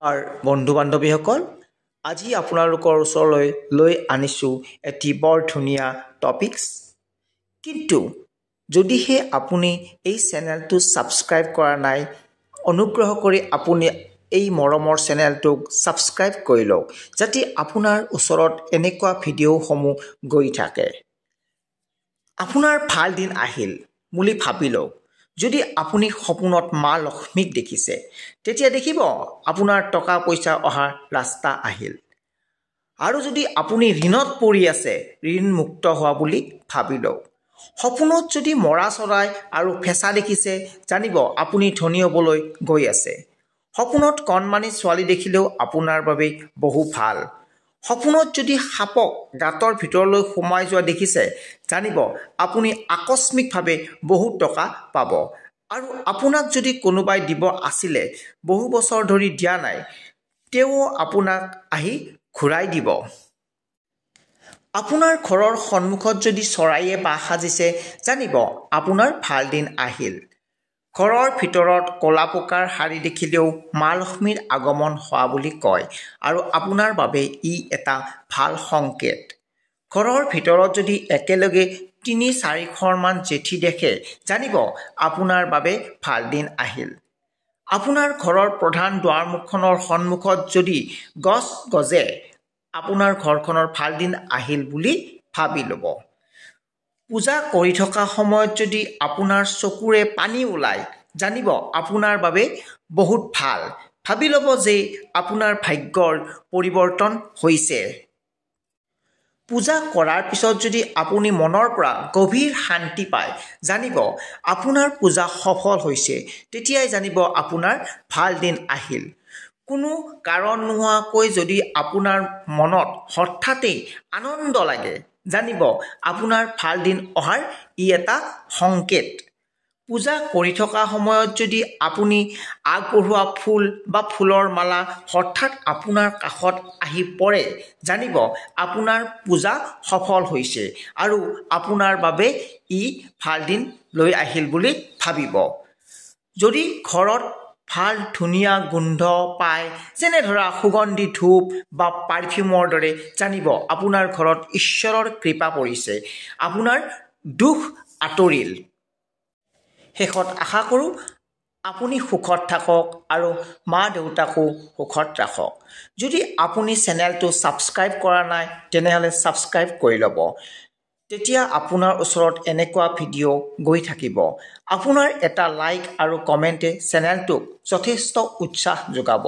আৰু বন্ধু বান্ধৱীসকল, আজি আপোনালোকৰ ওচৰলৈ লৈ আনিছোঁ এটি বৰ ধুনীয়া টপিকছ। কিন্তু যদিহে আপুনি এই চেনেলটো ছাবস্ক্ৰাইব কৰা নাই, অনুগ্ৰহ কৰি আপুনি এই মৰমৰ চেনেলটোক ছাবস্ক্ৰাইব কৰি লওক, যাতে আপোনাৰ ওচৰত এনেকুৱা ভিডিঅ'সমূহ গৈ থাকে। আপোনাৰ ভাল দিন আহিল বুলি ভাবি লওক। যদি আপুনি সপোনত মা লক্ষ্মীক দেখিছে, তেতিয়া দেখিব আপোনাৰ টকা পইচা অহাৰ ৰাস্তা আহিল। আৰু যদি আপুনি ঋণত পৰি আছে, ঋণ মুক্ত হোৱা বুলি ভাবি লওক। সপোনত যদি মৰা চৰাই আৰু ফেঁচা দেখিছে, জানিব আপুনি ধনী হ'বলৈ গৈ আছে। সপোনত কণমানি ছোৱালী দেখিলেও আপোনাৰ বাবে বহু ভাল। সপোনত যদি সাপক গাঁতৰ ভিতৰলৈ সোমাই যোৱা দেখিছে, জানিব আপুনি আকস্মিকভাৱে বহু টকা পাব। আৰু আপোনাক যদি কোনোবাই দিব আছিলে, বহু বছৰ ধৰি দিয়া নাই, তেওঁ আপোনাক আহি ঘূৰাই দিব। আপোনাৰ ঘৰৰ সন্মুখত যদি চৰাইয়ে বাহ সাজিছে, জানিব আপোনাৰ ভাল দিন আহিল। ঘৰৰ ভিতৰত ক'লা পকাৰ শাৰী দেখিলেও মা লক্ষ্মীৰ আগমন হোৱা বুলি কয় আৰু আপোনাৰ বাবে ই এটা ভাল সংকেত। ঘৰৰ ভিতৰত যদি একেলগে ৩-৪খনমান জেঠী দেখে, জানিব আপোনাৰ বাবে ভাল দিন আহিল। আপোনাৰ ঘৰৰ প্ৰধান দুৱাৰমুখনৰ সন্মুখত যদি গছ গজে, আপোনাৰ ঘৰখনৰ ভাল দিন আহিল বুলি ভাবি ল'ব। পূজা কৰি থকা সময়ত যদি আপোনাৰ চকুৰে পানী ওলায়, জানিব আপোনাৰ বাবে বহুত ভাল। ভাবি ল'ব যে আপোনাৰ ভাগ্যৰ পৰিৱৰ্তন হৈছে। পূজা কৰাৰ পিছত যদি আপুনি মনৰ পৰা গভীৰ শান্তি পায়, জানিব আপোনাৰ পূজা সফল হৈছে। তেতিয়াই জানিব আপোনাৰ ভাল দিন আহিল। কোনো কাৰণ নোহোৱাকৈ যদি আপোনাৰ মনত হঠাতে আনন্দ লাগে, জানিব আপোনাৰ ভাল দিন অহাৰ ই এটা সংকেত। পূজা কৰি থকা সময়ত যদি আপুনি আগবঢ়োৱা ফুল বা ফুলৰ মালা হঠাৎ আপোনাৰ কাষত আহি পৰে, জানিব আপোনাৰ পূজা সফল হৈছে আৰু আপোনাৰ বাবে ই ভাল দিন লৈ আহিল বুলি ভাবিব। যদি ঘৰত ভাল ধুনীয়া গোন্ধ পায়, যেনে ধৰা সুগন্ধি ধূপ বা পাৰফিউমৰ দৰে, জানিব আপোনাৰ ঘৰত ঈশ্বৰৰ কৃপা পৰিছে, আপোনাৰ দুখ আঁতৰিল। শেষত আশা কৰোঁ আপুনি সুখত থাকক আৰু মা দেউতাকো সুখত ৰাখক। যদি আপুনি চেনেলটো ছাবস্ক্ৰাইব কৰা নাই, তেনেহ'লে ছাবস্ক্ৰাইব কৰি ল'ব। তেতিয়া আপোনাৰ ওচৰত এনেকুৱা ভিডিঅ' গৈ থাকিব। আপোনাৰ এটা লাইক আৰু কমেণ্টে চেনেলটোক যথেষ্ট উৎসাহ যোগাব।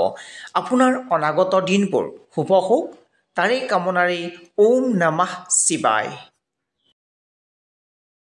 আপোনাৰ অনাগত দিনবোৰ শুভ হওক, তাৰেই কামনাৰেই ওম নমঃ শিৱায়।